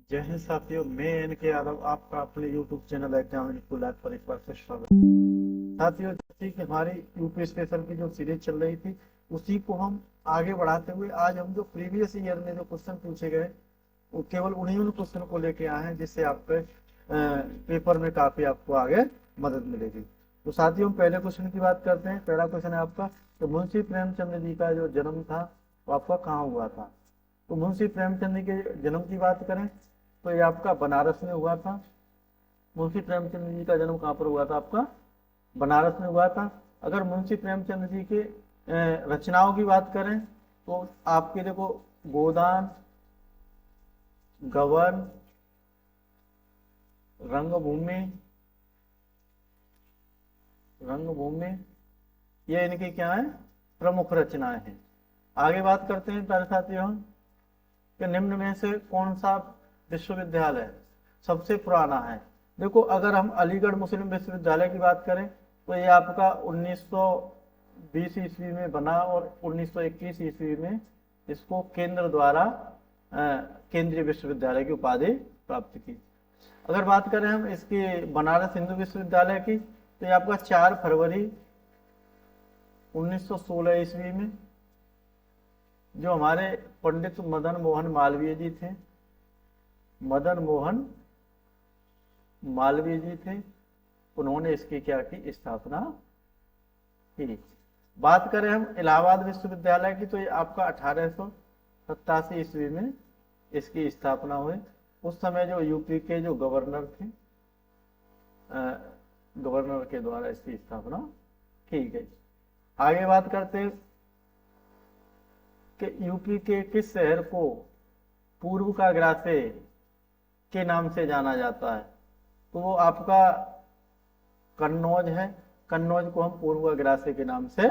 जय हिंद साथियों, मैं एन.के. यादव आपका अपने YouTube channel exam input lab पर एक बार फिर स्वागत है। साथियों, जैसे कि हमारी यूपी स्पेशल की जो सीरीज चल रही थी उसी को हम आगे बढ़ाते हुए आज हम जो प्रीवियस ईयर में जो क्वेश्चन पूछे गए वो केवल उन क्वेश्चन को लेके आए हैं, जिससे आपके पेपर में काफी आपको आगे मदद मिलेगी। तो साथियों, हम पहले क्वेश्चन की बात करते हैं। पहला क्वेश्चन है आपका, तो मुंशी प्रेमचंद जी का जो जन्म था वो आपका कहाँ हुआ था। तो मुंशी प्रेमचंद जी के जन्म की बात करें तो ये आपका बनारस में हुआ था। मुंशी प्रेमचंद जी का जन्म कहाँ पर हुआ था? आपका बनारस में हुआ था। अगर मुंशी प्रेमचंद जी के रचनाओं की बात करें तो आपके देखो, गोदान, गबन, रंगभूमि, रंगभूमि, ये इनकी क्या है, प्रमुख रचनाएं हैं। आगे बात करते हैं प्यारे साथियों कि निम्न में से कौन सा विश्वविद्यालय सबसे पुराना है। देखो, अगर हम अलीगढ़ मुस्लिम विश्वविद्यालय की बात करें तो ये आपका 1920 ईस्वी में बना और 1921 ईस्वी में इसको केंद्र द्वारा केंद्रीय विश्वविद्यालय की उपाधि प्राप्त की। अगर बात करें हम इसकी बनारस हिंदू विश्वविद्यालय की तो ये आपका 4 फरवरी 1916 ईस्वी में जो हमारे पंडित मदन मोहन मालवीय जी थे, मदन मोहन मालवीय जी थे, उन्होंने इसकी क्या की, स्थापना की। बात करें हम इलाहाबाद विश्वविद्यालय की तो ये आपका 1887 ईस्वी में इसकी स्थापना हुई। उस समय जो यूपी के जो गवर्नर थे, गवर्नर के द्वारा इसकी स्थापना की गई। आगे बात करते हैं कि यूपी के किस शहर को पूर्व का ग्रासे के नाम से जाना जाता है। तो वो आपका कन्नौज है। कन्नौज को हम पूर्व ग्रासे के नाम से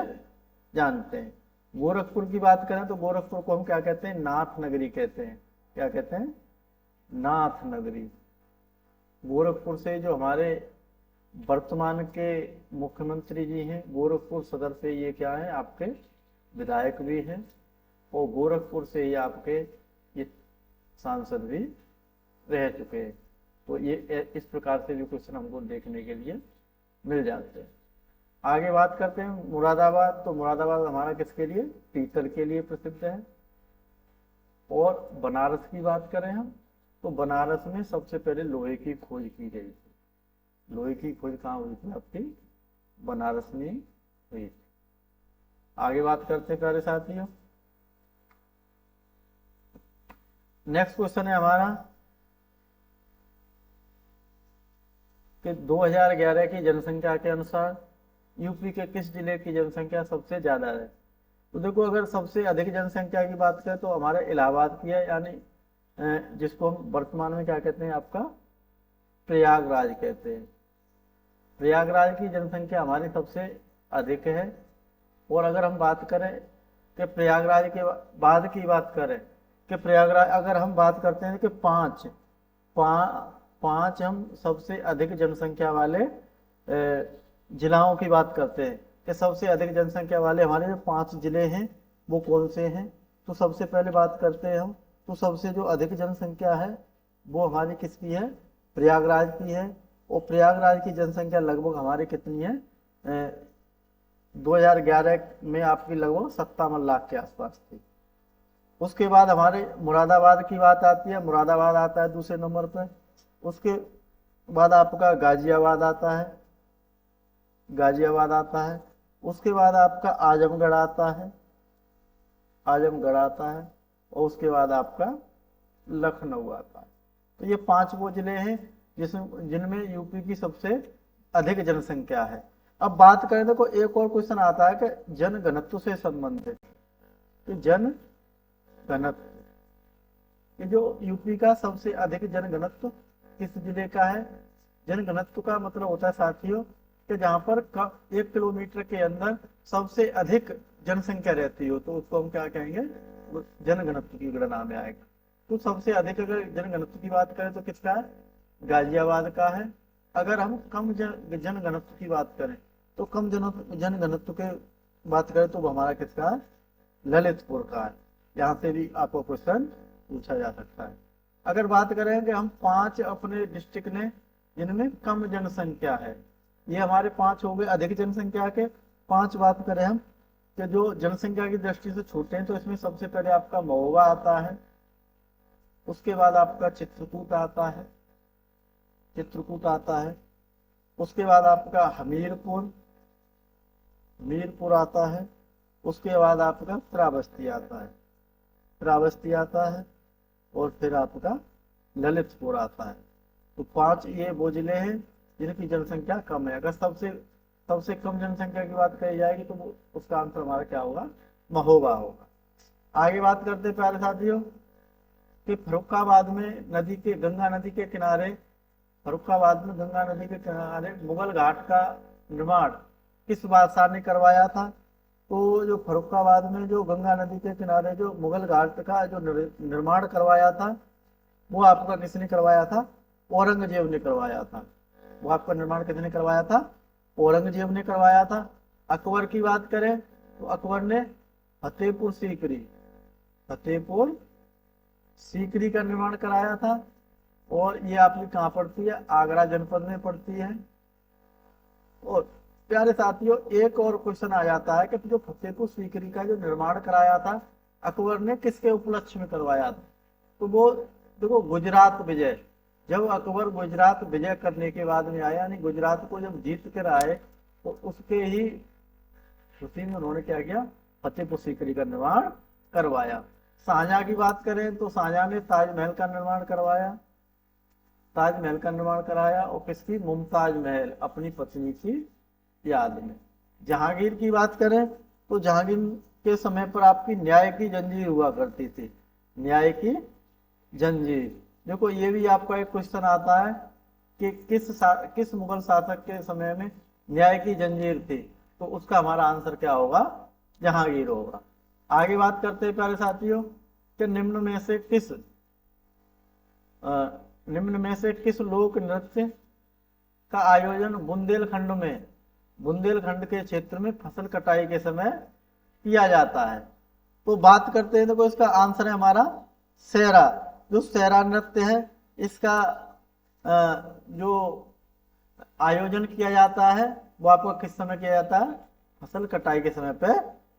जानते हैं। गोरखपुर की बात करें तो गोरखपुर को हम क्या कहते हैं, नाथ नगरी कहते हैं। क्या कहते हैं? नाथ नगरी। गोरखपुर से जो हमारे वर्तमान के मुख्यमंत्री जी हैं, गोरखपुर सदर से ये क्या है, आपके विधायक भी हैं और गोरखपुर से ही आपके ये सांसद भी रह चुके हैं। तो ये इस प्रकार से भी क्वेश्चन हमको देखने के लिए मिल जाते हैं। आगे बात करते हैं मुरादाबाद। तो मुरादाबाद हमारा किसके लिए, पीतल के लिए प्रसिद्ध है। और बनारस की बात करें हम तो बनारस में सबसे पहले लोहे की खोज की गई थी। लोहे की खोज कहाँ हुई थी? आपकी बनारस में हुई थी। आगे बात करते हैं प्यारे साथियों, नेक्स्ट क्वेश्चन है हमारा कि 2011 की जनसंख्या के अनुसार यूपी के किस जिले की जनसंख्या सबसे ज्यादा है। तो देखो, अगर सबसे अधिक जनसंख्या की बात करें तो हमारे इलाहाबाद की है, यानी जिसको हम वर्तमान में क्या कहते हैं, आपका प्रयागराज कहते हैं। प्रयागराज की जनसंख्या हमारी सबसे अधिक है। और अगर हम बात करें कि प्रयागराज के बाद की बात करें कि प्रयागराज, अगर हम बात करते हैं कि पांच हम सबसे अधिक जनसंख्या वाले जिलाओं की बात करते हैं कि सबसे अधिक जनसंख्या वाले हमारे जो 5 जिले हैं वो कौन से हैं। तो सबसे पहले बात करते हैं हम, तो सबसे जो अधिक जनसंख्या है वो हमारी किसकी है, प्रयागराज की है। और प्रयागराज की जनसंख्या लगभग हमारी कितनी है, 2011 में आपकी लगभग 57 लाख के आसपास थी। उसके बाद हमारे मुरादाबाद की बात आती है, मुरादाबाद आता है दूसरे नंबर पर। उसके बाद आपका गाजियाबाद आता है, गाजियाबाद आता है। उसके बाद आपका आजमगढ़ आता है, आजमगढ़ आता है। और उसके बाद आपका लखनऊ आता है। तो ये 5 वो जिले हैं जिनमें यूपी की सबसे अधिक जनसंख्या है। अब बात करें तो एक और क्वेश्चन आता है कि जनघनत्व से संबंधित। तो जन घनत्व, ये जो यूपी का सबसे अधिक जनघनत्व किस जिले का है। जनघनत्व का मतलब होता है साथियों कि जहां पर 1 किलोमीटर के अंदर सबसे अधिक जनसंख्या रहती हो तो उसको हम क्या कहेंगे, जनघनत्व की गणना में आएगा। तो सबसे अधिक अगर जनघनत्व की बात करें तो किसका है, गाजियाबाद का है। अगर हम कम जनघनत्व की बात करें तो कम जनघनत्व की बात करें तो हमारा किसका है, ललितपुर का है। यहाँ से भी आपको क्वेश्चन पूछा जा सकता है। अगर बात करें कि हम 5 अपने डिस्ट्रिक्ट ने जिनमें कम जनसंख्या है, ये हमारे 5 हो गए। अधिक जनसंख्या के 5 बात करें हम कि जो जनसंख्या की दृष्टि से छोटे हैं, तो इसमें सबसे पहले आपका महोबा आता है, उसके बाद आपका चित्रकूट आता है, चित्रकूट आता है, उसके बाद आपका हमीरपुर, मीरपुर आता है, उसके बाद आपका श्रावस्ती आता है, श्रावस्ती आता है, और फिर आपका ललितपुर आता है। तो 5 ये वो जिले हैं जिनकी जनसंख्या कम है। अगर सबसे कम जनसंख्या की बात कही जाएगी तो उसका आंसर हमारा क्या होगा? महोबा होगा। आगे बात करते हैं प्यारे साथियों कि फर्रुखाबाद में नदी के, गंगा नदी के किनारे, फर्रुखाबाद में गंगा नदी के किनारे मुगल घाट का निर्माण किस बादशाह ने करवाया था? तो जो फर्रुखाबाद में जो गंगा नदी के किनारे जो मुगल घाट का जो निर्माण करवाया था, वो आपका किसने करवाया था? औरंगजेब ने करवाया था। वो आपका निर्माण किसने करवाया था? औरंगजेब ने करवाया था। अकबर की बात करें तो अकबर ने फतेहपुर सीकरी, फतेहपुर सीकरी का निर्माण कराया था, और ये आपकी कहाँ पड़ती है? आगरा जनपद में पड़ती है। और प्यारे साथियों एक और क्वेश्चन आ जाता है कि जो फतेहपुर सीकरी का जो निर्माण कराया था अकबर ने किसके उपलक्ष्य में करवाया था? तो वो देखो गुजरात विजय, जब अकबर गुजरात विजय करने के बाद में आया, यानी गुजरात को जब जीत कर आए, तो उसके ही खुशी में उन्होंने क्या किया? फतेहपुर सीकरी का निर्माण करवाया। शाहजहां की बात करें तो शाहजहां ने ताजमहल का निर्माण करवाया, ताजमहल का निर्माण कराया, और किसकी? मुमताज महल अपनी पत्नी की याद में। जहांगीर की बात करें तो जहांगीर के समय पर आपकी न्याय की जंजीर हुआ करती थी, न्याय की जंजीर। देखो ये भी आपका एक क्वेश्चन आता है कि किस मुगल शासक के समय में न्याय की जंजीर थी? तो उसका हमारा आंसर क्या होगा? जहांगीर होगा। आगे बात करते हैं प्यारे साथियों कि निम्न में से किस लोक नृत्य का आयोजन बुंदेलखंड के क्षेत्र में फसल कटाई के समय किया जाता है? तो बात करते हैं, देखो इसका आंसर है हमारा सेहरा। जो सेहरा नृत्य है इसका जो आयोजन किया जाता है वो आपको किस समय किया जाता है? फसल कटाई के समय पे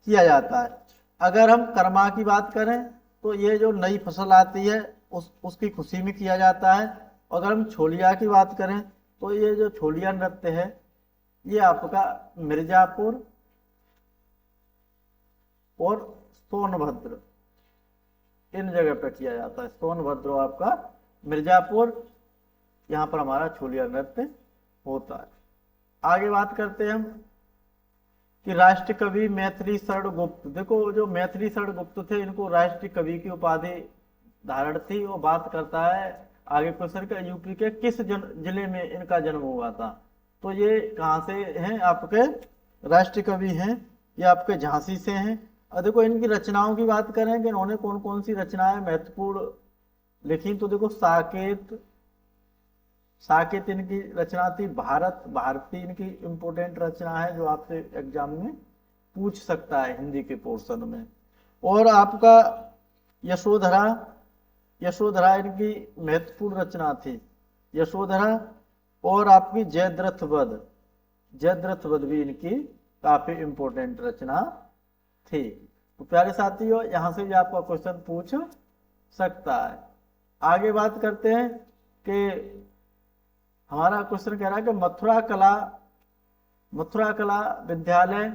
किया जाता है। अगर हम कर्मा की बात करें तो ये जो नई फसल आती है उसकी खुशी में किया जाता है। अगर हम छोलिया की बात करें तो ये जो छोलिया नृत्य है ये आपका मिर्जापुर और सोनभद्र इन जगह पर किया जाता है। सोनभद्र आपका मिर्जापुर, यहाँ पर हमारा छोलिया नृत्य होता है। आगे बात करते हैं हम कि राष्ट्र कवि मैथिली शरण गुप्त, देखो जो मैथिली शरण गुप्त थे इनको राष्ट्रीय कवि की उपाधि धारण थी। वो बात करता है आगे क्वेश्चन का, यूपी के किस जिले में इनका जन्म हुआ था? तो ये कहाँ से हैं? आपके राष्ट्रीय कवि हैं, ये आपके झांसी से हैं। और देखो इनकी रचनाओं की बात करें कि इन्होंने कौन कौन सी रचनाएं महत्वपूर्ण लिखी, तो देखो साकेत इनकी रचना थी। भारती इनकी इंपोर्टेंट रचना है जो आपसे एग्जाम में पूछ सकता है हिंदी के पोर्शन में। और आपका यशोधरा इनकी महत्वपूर्ण रचना थी, यशोधरा। और आपकी जयद्रथ वध भी इनकी काफी इंपोर्टेंट रचना थी। तो प्यारे साथियों यहाँ से भी आपका क्वेश्चन पूछ सकता है। आगे बात करते हैं कि हमारा क्वेश्चन कह रहा है कि मथुरा कला विद्यालय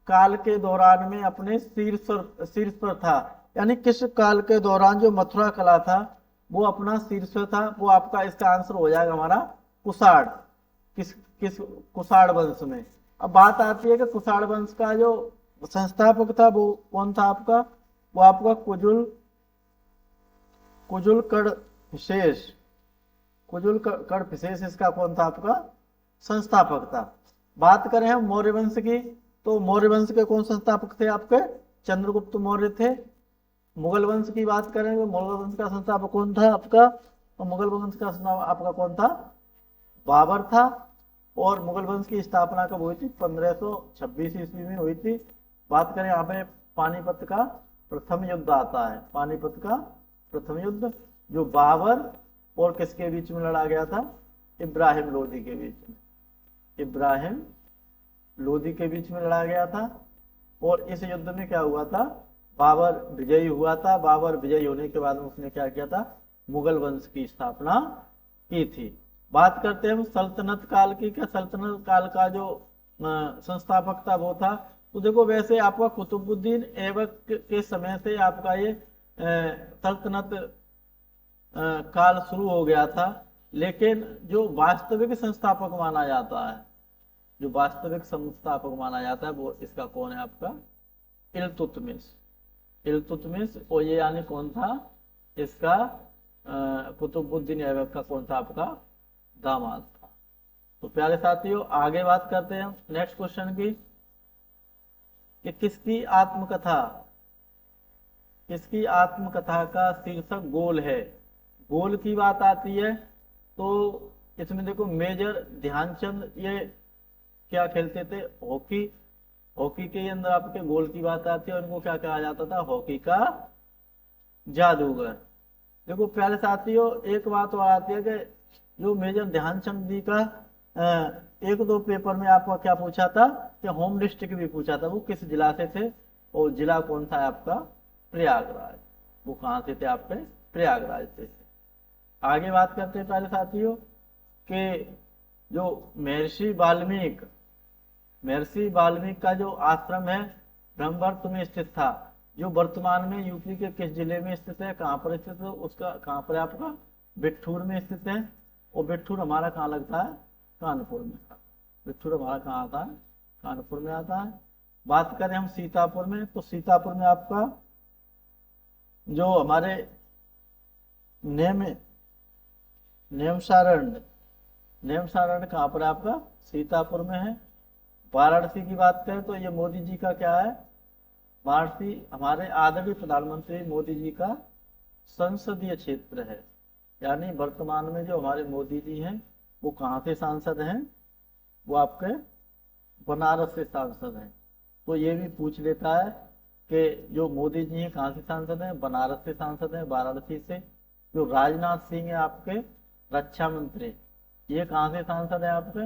काल के दौरान में अपने शीर्ष पर था, यानी किस काल के दौरान जो मथुरा कला था वो अपना शीर्ष था? वो आपका इसका आंसर हो जाएगा हमारा कुषाण। किस कुषाण वंश में। अब बात आती है कि कुषाण वंश का जो संस्थापक था वो कौन था आपका? वो आपका कुजुल विशेष इसका कौन था? आपका संस्थापक था। बात करें हम मौर्य वंश की तो मौर्य वंश के कौन संस्थापक थे? आपके चंद्रगुप्त मौर्य थे। मुगल वंश की बात करें तो मुगल वंश का संस्थापक कौन था आपका? तो मुगल वंश का आपका कौन था? बाबर था। और मुगल वंश की स्थापना कब हुई थी? 1526 ईस्वी में हुई थी। बात करें यहाँ पे पानीपत का प्रथम युद्ध आता है, पानीपत का प्रथम युद्ध। जो बाबर और किसके बीच में लड़ा गया था, इब्राहिम लोदी के बीच में, इब्राहिम लोदी के बीच में लड़ा गया था। और इस युद्ध में क्या हुआ था, बाबर विजयी हुआ था। बाबर विजयी होने के बाद उसने क्या किया था, मुगल वंश की स्थापना की थी। बात करते हैं हम सल्तनत काल की। क्या सल्तनत काल का जो संस्थापक था वो था, तो देखो वैसे आपका कुतुबुद्दीन ऐबक के समय से आपका ये सल्तनत काल शुरू हो गया था। लेकिन जो वास्तविक संस्थापक माना जाता है, जो वास्तविक संस्थापक माना जाता है वो इसका कौन है, आपका इल्तुतमिश। इल्तुतमिश, और ये यानी कौन था, इसका कुतुबुद्दीन ऐबक का कौन था, आपका दामाद था। तो प्यारे साथियों आगे बात करते हैं नेक्स्ट क्वेश्चन की, कि किसकी आत्मकथा, किसकी आत्मकथा का शीर्षक गोल है। गोल की बात आती है तो इसमें देखो मेजर ध्यानचंद ये क्या खेलते थे, हॉकी। हॉकी के अंदर आपके गोल की बात आती है, उनको क्या कहा जाता था, हॉकी का जादूगर। देखो प्यारे साथियों एक बात और आती है कि जो मेजर ध्यानचंद जी का एक दो पेपर में आपका क्या पूछा था, कि होम डिस्ट्रिक्ट भी पूछा था, वो किस जिला से थे, और जिला कौन था आपका, प्रयागराज। वो कहाँ से थे, आपके प्रयागराज से। आगे बात करते हैं प्यारे साथियों कि जो महर्षि वाल्मीकि, महर्षि वाल्मीकि का जो आश्रम है ब्रह्मवर्त में स्थित था, जो वर्तमान में यूपी के किस जिले में स्थित है, कहाँ पर स्थित है, उसका कहाँ पर आपका बिठूर में स्थित है। और बिठूर हमारा कहाँ लगता है, कानपुर में। बिठूर हमारा कहाँ आता है, कानपुर में आता है। बात करें हम सीतापुर में, तो सीतापुर में आपका जो हमारे नेमसारण्य, नेमसारण्य कहाँ पर आपका, सीतापुर में है। वाराणसी की बात करें तो ये मोदी जी का क्या है, वाराणसी हमारे आदरणीय प्रधानमंत्री मोदी जी का संसदीय क्षेत्र है। यानी वर्तमान में जो हमारे मोदी जी हैं वो कहाँ से सांसद हैं, वो आपके बनारस से सांसद हैं। तो ये भी पूछ लेता है कि जो मोदी जी हैं कहाँ से सांसद हैं, बनारस से सांसद हैं, वाराणसी से। जो राजनाथ सिंह है आपके रक्षा मंत्री, ये कहाँ से सांसद है, आपके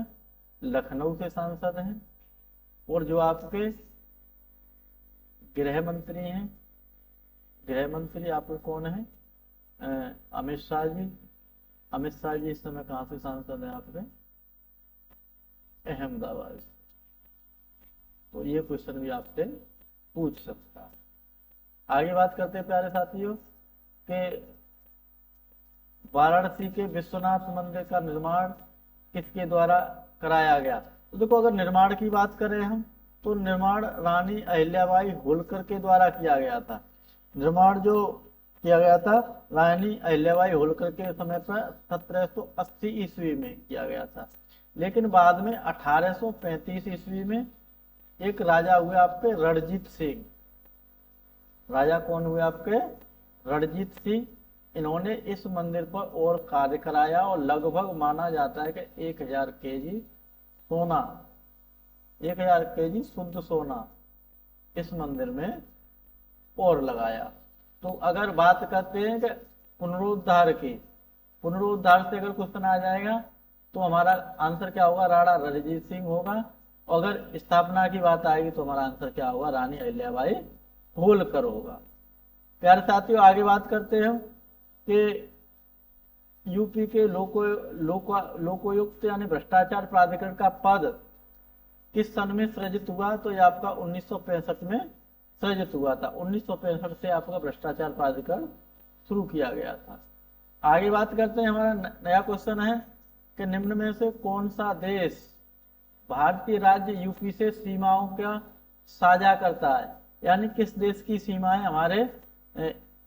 लखनऊ से सांसद हैं। और जो आपके गृह मंत्री हैं, गृह मंत्री आपके कौन है, अमित शाह जी। अमित शाह जी इस समय कहाँ से सांसद हैं, आपके अहमदाबाद से। तो ये क्वेश्चन भी आपसे पूछ सकता है। आगे बात करते हैं प्यारे साथियों कि वाराणसी के विश्वनाथ मंदिर का निर्माण किसके द्वारा कराया गया। तो देखो अगर निर्माण की बात करें हम, तो निर्माण रानी अहिल्याबाई होलकर के द्वारा किया गया था। निर्माण जो किया गया था रानी अहिल्याबाई होलकर के समय पर 1780 ईस्वी में किया गया था। लेकिन बाद में 1835 ईस्वी में एक राजा हुए आपके रणजीत सिंह। राजा कौन हुए आपके, रणजीत सिंह। इन्होंने इस मंदिर पर और कार्य कराया और लगभग माना जाता है कि 1000 केजी सोना, 1000 केजी शुद्ध सोना इस मंदिर में और लगाया। तो अगर बात करते हैं कि पुनरुद्धार की, पुनरुद्धार से अगर क्वेश्चन आ जाएगा तो हमारा आंसर क्या होगा, राणा रणजीत सिंह होगा। अगर स्थापना की बात आएगी तो हमारा आंसर क्या होगा, रानी अहिल्याबाई होलकर होगा। प्यारे साथियों आगे बात करते हैं कि यूपी के लोकायुक्त यानी भ्रष्टाचार प्राधिकरण का पद किस सन में सृजित हुआ। तो ये आपका 1965 में सृजित हुआ था। 1965 से आपका भ्रष्टाचार प्राधिकरण शुरू किया गया था। आगे बात करते हैं, हमारा नया क्वेश्चन है कि निम्न में से कौन सा देश भारतीय राज्य यूपी से सीमाओं का साझा करता है। यानी किस देश की सीमाएं हमारे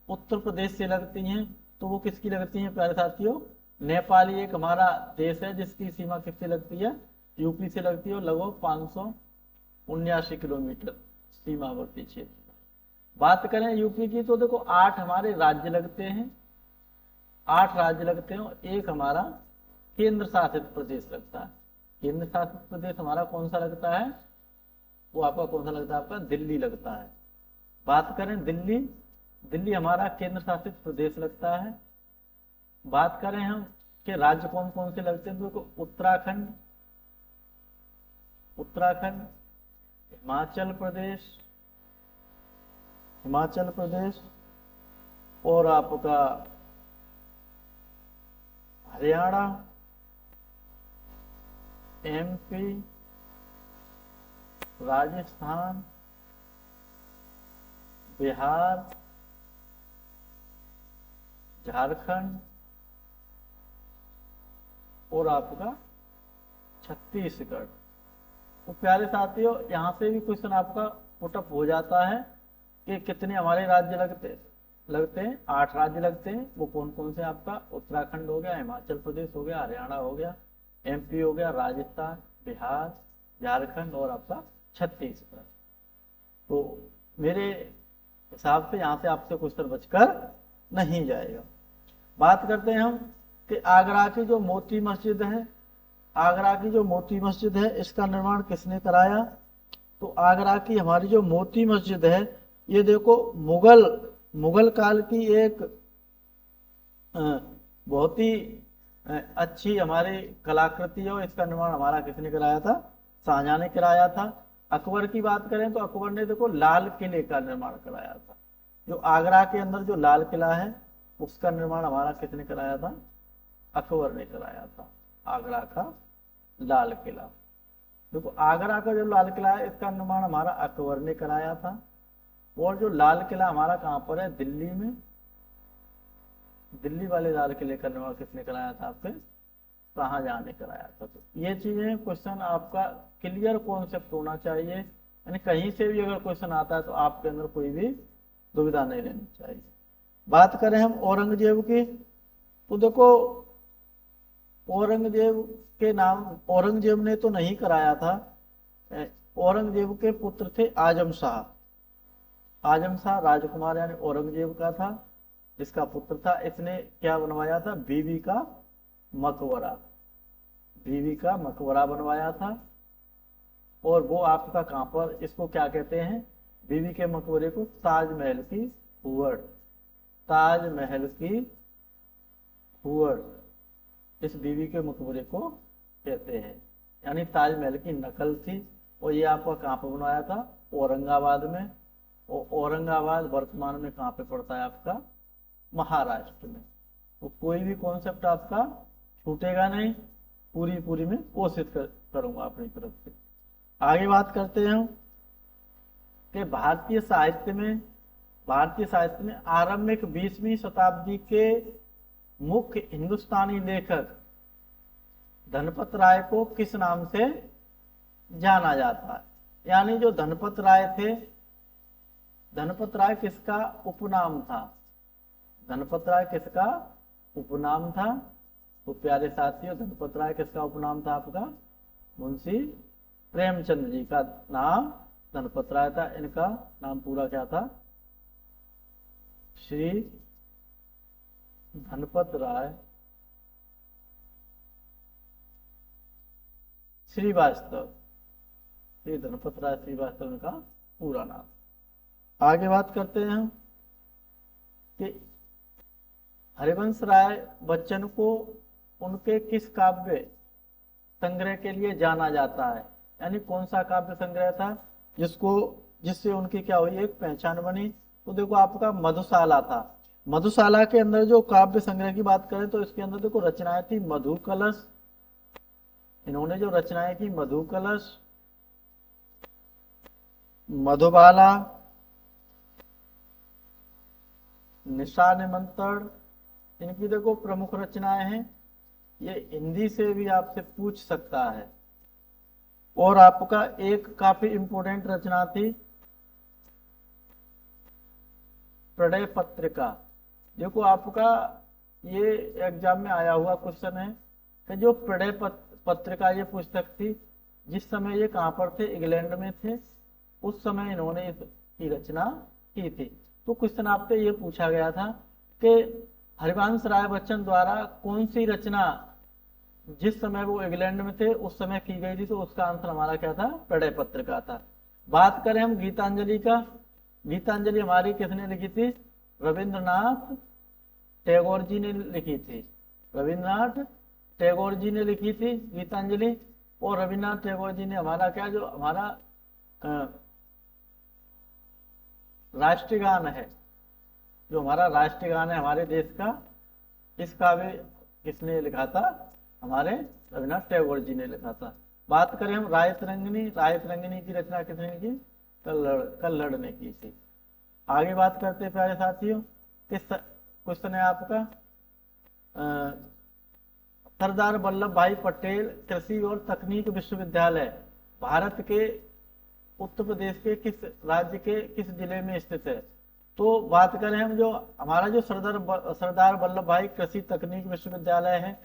उत्तर प्रदेश से लगती हैं, तो वो किसकी लगती हैं प्यारे साथियों, नेपाली एक हमारा देश है जिसकी सीमा किससे लगती है, यूपी से लगती है, लगभग 579 किलोमीटर सीमावर्ती क्षेत्र। बात करें यूपी की तो देखो 8 हमारे राज्य लगते हैं, 8 राज्य लगते हैं और एक हमारा केंद्र शासित प्रदेश लगता है। केंद्र शासित प्रदेश हमारा कौन सा लगता है, वो आपका कौन सा लगता है, आपका दिल्ली लगता है। बात करें दिल्ली, दिल्ली हमारा केंद्र शासित प्रदेश लगता है। बात करें हम कि राज्य कौन कौन से लगते हैं, तो उत्तराखंड, उत्तराखंड, हिमाचल प्रदेश, हिमाचल प्रदेश, और आपका हरियाणा, एमपी, राजस्थान, बिहार, झारखंड, और आपका छत्तीसगढ़। तो प्यारे साथियों, यहाँ से भी क्वेश्चन आपका पुटअप हो जाता है कि कितने हमारे राज्य लगते हैं। 8 राज्य लगते हैं। वो कौन कौन से आपका उत्तराखंड हो गया, हिमाचल प्रदेश हो गया, हरियाणा हो गया, एमपी हो गया, राजस्थान, बिहार, झारखंड, और आपका छत्तीसगढ़। तो मेरे हिसाब से यहाँ से आपसे क्वेश्चन बचकर नहीं जाएगा। बात करते हैं हम कि आगरा की जो मोती मस्जिद है, आगरा की जो मोती मस्जिद है, इसका निर्माण किसने कराया? तो आगरा की हमारी जो मोती मस्जिद है, ये देखो मुगल काल की एक बहुत ही अच्छी हमारी कलाकृति है, और इसका निर्माण हमारा किसने कराया था? शाहजहां ने कराया था। अकबर की बात करें तो अकबर ने देखो लाल किले का निर्माण कराया था। जो आगरा के अंदर जो लाल किला है, उसका निर्माण हमारा किसने कराया था? अकबर ने कराया था। आगरा का लाल किला, देखो आगरा का जो लाल किला है, इसका निर्माण हमारा अकबर ने कराया था। और जो लाल किला हमारा कहाँ पर है? दिल्ली में। दिल्ली वाले लाल किले का निर्माण किसने कराया था? आपके शाहजहां ने कराया था। तो ये चीजें क्वेश्चन आपका क्लियर कॉन्सेप्ट होना चाहिए, यानी कहीं से भी अगर क्वेश्चन आता है तो आपके अंदर कोई भी दुविधा नहीं रहनी चाहिए। बात करें हम औरंगजेब की, तो देखो औरंगजेब के नाम, औरंगजेब ने तो नहीं कराया था। औरंगजेब के पुत्र थे आजम शाह। आजम शाह राजकुमार यानी औरंगजेब का था, इसका पुत्र था। इसने क्या बनवाया था? बीबी का मकबरा, बीबी का मकबरा बनवाया था। और वो आपका कहां पर, इसको क्या कहते हैं? बीबी के मकबरे को ताजमहल की हुअड़, ताजमहल की हुअड़ इस बीबी के मकबरे को कहते हैं, यानी ताजमहल की नकल थी। और ये आपका कहाँ पर बनवाया था? औरंगाबाद में। और औरंगाबाद वर्तमान में कहाँ पे पड़ता है? आपका महाराष्ट्र में। तो कोई भी कॉन्सेप्ट आपका छूटेगा नहीं, पूरी में कोशिश करूंगा अपनी तरफ से। आगे बात करते हैं हम कि भारतीय साहित्य में आरंभिक 20वीं शताब्दी के मुख्य हिंदुस्तानी लेखक धनपत राय को किस नाम से जाना जाता है? यानी जो धनपत राय थे, धनपत राय किसका उपनाम था? धनपत राय किसका उपनाम था? तो प्यारे साथियों, धनपत राय किसका उपनाम था? आपका मुंशी प्रेमचंद जी का नाम धनपत राय था। इनका नाम पूरा क्या था? श्री धनपत राय श्रीवास्तव, श्री धनपत राय श्रीवास्तव इनका पूरा नाम। आगे बात करते हैं हम कि हरिवंश राय बच्चन को उनके किस काव्य संग्रह के लिए जाना जाता है? यानी कौन सा काव्य संग्रह था जिससे उनकी क्या हुई? एक पहचान बनी। तो देखो आपका मधुशाला था। मधुशाला के अंदर जो काव्य संग्रह की बात करें तो इसके अंदर देखो रचनाएं थी मधु कलश। इन्होंने जो रचनाएं की मधु कलश, मधुबाला, निशा निमंत्रण, इनकी देखो प्रमुख रचनाएं हैं। ये हिंदी से भी आपसे पूछ सकता है। और आपका एक काफी इंपोर्टेंट रचना थी प्रणय पत्रिका। देखो आपका ये एग्जाम में आया हुआ क्वेश्चन है कि जो प्रणय पत्रिका ये पुस्तक थी, जिस समय ये कहां पर थे? इंग्लैंड में थे। उस समय इन्होंने इसकी रचना की थी। तो क्वेश्चन आपसे ये पूछा गया था कि हरिवंश राय बच्चन द्वारा कौन सी रचना जिस समय वो इंग्लैंड में थे उस समय की गई थी? तो उसका आंसर हमारा क्या था? प्रणय पत्रिका था। बात करें हम गीतांजलि का, गीतांजलि हमारी किसने लिखी थी? रविंद्रनाथ टैगोर जी ने लिखी थी। रविन्द्रनाथ टैगोर जी ने लिखी थी गीतांजलि। और रविन्द्रनाथ टैगोर जी ने हमारा क्या, जो हमारा राष्ट्रीय गान है, जो हमारा राष्ट्रीय गान है हमारे देश का, इसका भी किसने लिखा था? हमारे रविन्द्रनाथ टैगोर जी ने लिखा था। बात करें हम राय तरंगिणी, राय तरंगिणी की रचना किसने की? कल्हड़ ने की थी। आगे बात करते प्यारे साथियों, किस क्वेश्चन है आपका? सरदार वल्लभ भाई पटेल कृषि और तकनीक विश्वविद्यालय भारत के उत्तर प्रदेश के किस राज्य के किस जिले में स्थित है? तो बात करें हम, जो हमारा जो सरदार वल्लभ भाई कृषि तकनीक विश्वविद्यालय है,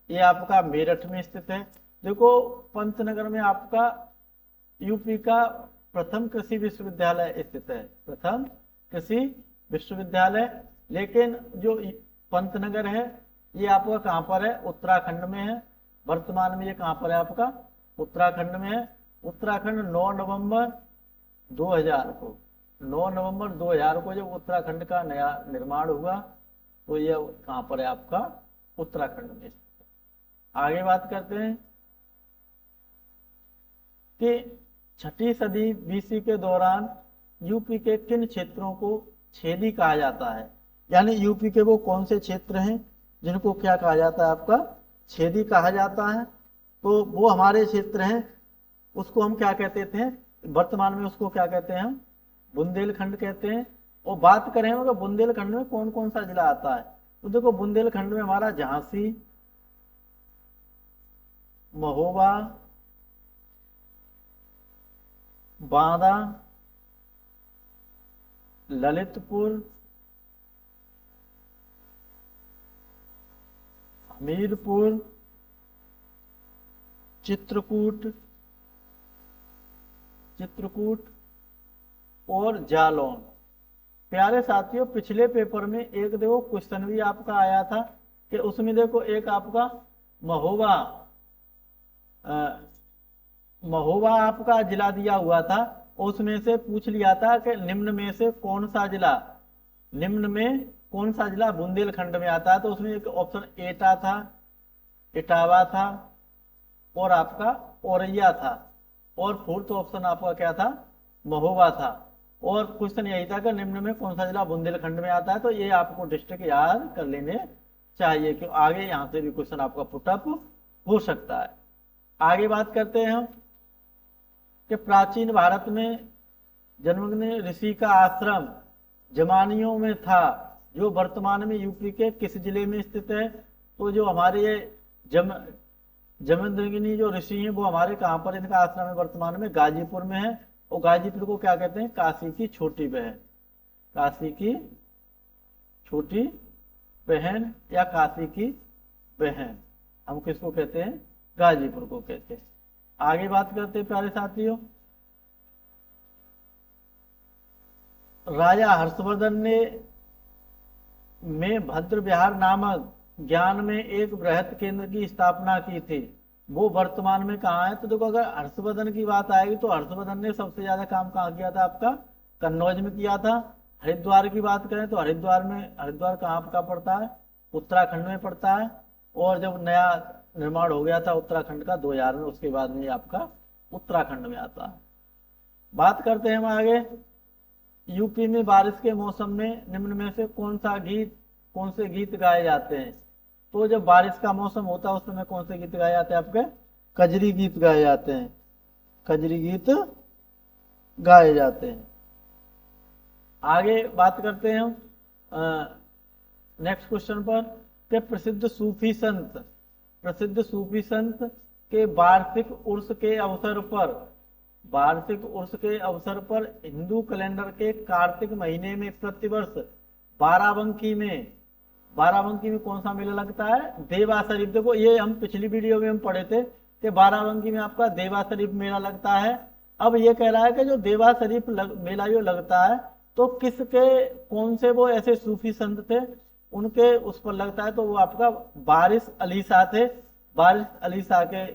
ये आपका मेरठ में स्थित है। देखो, पंतनगर में आपका यूपी का प्रथम कृषि विश्वविद्यालय स्थित है, प्रथम कृषि विश्वविद्यालय। लेकिन जो पंतनगर है ये आपका कहाँ पर है? उत्तराखंड में है। वर्तमान में ये कहाँ पर है आपका? उत्तराखंड में है। उत्तराखंड 9 नवंबर 2000 को, 9 नवंबर 2000 को जब उत्तराखंड का नया निर्माण हुआ, तो ये कहाँ पर है आपका? उत्तराखंड में। आगे बात करते हैं कि 6ठी सदी बीसी के दौरान यूपी के किन क्षेत्रों को छेदी कहा जाता है? यानी यूपी के वो कौन से क्षेत्र हैं जिनको क्या कहा जाता है? आपका छेदी कहा जाता है। तो वो हमारे क्षेत्र हैं, उसको हम क्या कहते थे? वर्तमान में उसको क्या कहते हैं हम? बुंदेलखंड कहते हैं। और बात करें हम बुंदेलखंड में कौन कौन सा जिला आता है, तो देखो बुंदेलखंड में हमारा झांसी, महोबा, बांदा, ललितपुर, हमीरपुर, चित्रकूट और जालौन। प्यारे साथियों, पिछले पेपर में एक देखो क्वेश्चन भी आपका आया था कि उसमें देखो एक आपका महोबा आपका जिला दिया हुआ था, उसमें से पूछ लिया था कि निम्न में से कौन सा जिला बुंदेलखंड में आता है? तो उसमें एक ऑप्शन एटा था, इटावा था और आपका औरैया था, और फोर्थ ऑप्शन आपका क्या था? महोबा था। और क्वेश्चन यही था कि निम्न में कौन सा जिला बुंदेलखंड में आता है। तो ये आपको डिस्ट्रिक्ट याद कर लेने चाहिए, क्यों आगे यहाँ से भी क्वेश्चन आपका पुटअप हो सकता है। आगे बात करते हैं हम कि प्राचीन भारत में जमदग्नि ऋषि का आश्रम जमानियों में था, जो वर्तमान में यूपी के किस जिले में स्थित है? तो जो हमारे ये जमदग्नि जो ऋषि हैं वो हमारे कहाँ पर इनका आश्रम है? वर्तमान में गाजीपुर में है। और गाजीपुर को क्या कहते हैं? काशी की छोटी बहन, काशी की छोटी बहन या काशी की बहन, हम किसको कहते हैं? गाजीपुर को कहते हैं। आगे बात करते हैं प्यारे साथियों, राजा हर्षवर्धन ने में भद्र विहार नामक ज्ञान में एक बृहत केंद्र की स्थापना की थी, वो वर्तमान में कहाँ है? तो देखो, अगर हर्षवर्धन की बात आएगी तो हर्षवर्धन ने सबसे ज्यादा काम कहाँ किया था? आपका कन्नौज में किया था। हरिद्वार की बात करें तो हरिद्वार कहाँ का पड़ता है? उत्तराखंड में पड़ता है। और जब नया निर्माण हो गया था उत्तराखंड का 2000 में, उसके बाद में आपका उत्तराखंड में आता है। बात करते हैं हम आगे, यूपी में बारिश के मौसम में निम्न में से कौन से गीत गाए जाते हैं? तो जब बारिश का मौसम होता है उस समय कौन से गीत गाए जाते हैं? आपके कजरी गीत गाए जाते हैं, कजरी गीत गाए जाते हैं। आगे बात करते हैं हम नेक्स्ट क्वेश्चन पर कि प्रसिद्ध सूफी संत के वार्षिक उर्स के अवसर पर हिंदू कैलेंडर के कार्तिक महीने में प्रतिवर्ष बाराबंकी में कौन सा मेला लगता है? देवा शरीफ। देखो, ये हम पिछली वीडियो में हम पढ़े थे कि बाराबंकी में आपका देवा शरीफ मेला लगता है। अब ये कह रहा है कि जो देवा शरीफ मेला जो लगता है, तो कौन से वो ऐसे सूफी संत थे उनके उस पर लगता है? तो वो आपका वारिस अली शाह थे। वारिस अली शाह के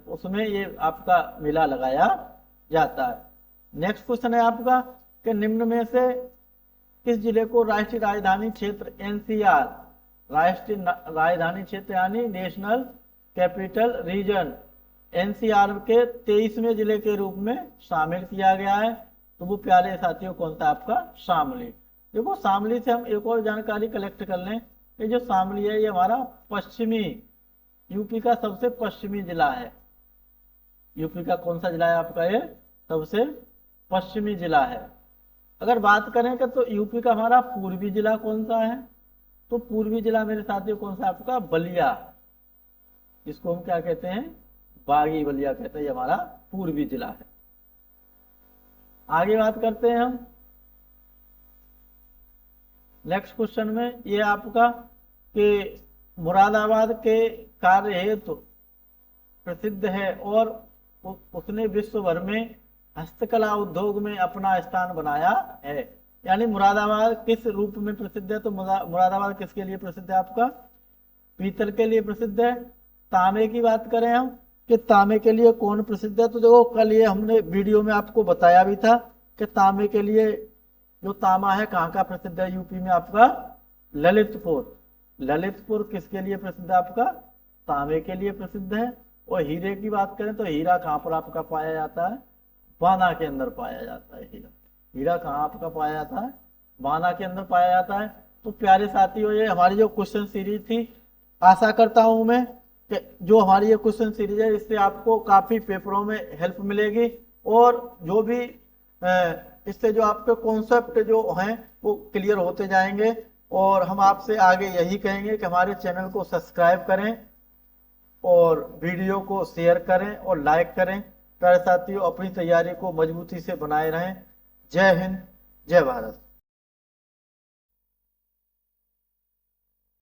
उसमें ये आपका मेला लगाया जाता है। नेक्स्ट क्वेश्चन है आपका कि निम्न में से किस जिले को राष्ट्रीय राजधानी क्षेत्र राष्ट्रीय राजधानी क्षेत्र यानी नेशनल कैपिटल रीजन एनसीआर के 23वें जिले के रूप में शामिल किया गया है। तो वो प्यारे साथियों कौन सा आपका शामली। देखो शामली से हम एक और जानकारी कलेक्ट कर लें कि जो शामली है ये हमारा पश्चिमी यूपी का सबसे पश्चिमी जिला है। यूपी का कौन सा जिला है आपका, ये सबसे पश्चिमी जिला है। अगर बात करें कि तो यूपी का हमारा पूर्वी जिला कौन सा है, तो पूर्वी जिला मेरे साथियों कौन सा आपका, बलिया। इसको हम क्या कहते हैं, बागी बलिया कहते हैं, ये हमारा पूर्वी जिला है। आगे बात करते हैं हम नेक्स्ट क्वेश्चन में, ये आपका कि मुरादाबाद के कार्य हेतु प्रसिद्ध है और उसने विश्व भर में हस्तकला उद्योग में अपना स्थान बनाया है। यानी मुरादाबाद किस रूप में प्रसिद्ध है, तो मुरादाबाद किसके लिए प्रसिद्ध है आपका, पीतल के लिए प्रसिद्ध है। तांबे की बात करें हम कि तांबे के लिए कौन प्रसिद्ध है, तो देखो कल ये हमने वीडियो में आपको बताया भी था कि तांबे के लिए जो तांबा है कहाँ का प्रसिद्ध है, यूपी में आपका ललितपुर। ललितपुर किसके लिए प्रसिद्ध है आपका, तांबे के लिए प्रसिद्ध है। और हीरे की बात करें तो हीरा कहाँ पर आपका पाया जाता है, बाना के अंदर पाया जाता है हीरा। हीरा कहाँ आपका पाया जाता है, बाना के अंदर पाया जाता है। तो प्यारे साथियों ये हमारी जो क्वेश्चन सीरीज थी, आशा करता हूं मैं कि जो हमारी ये क्वेश्चन सीरीज है इससे आपको काफी पेपरों में हेल्प मिलेगी और जो भी इससे जो आपके कॉन्सेप्ट जो हैं वो क्लियर होते जाएंगे। और हम आपसे आगे यही कहेंगे कि हमारे चैनल को सब्सक्राइब करें और वीडियो को शेयर करें और लाइक करें। प्यारे साथियों अपनी तैयारी को मजबूती से बनाए रहें। जय हिंद, जय भारत।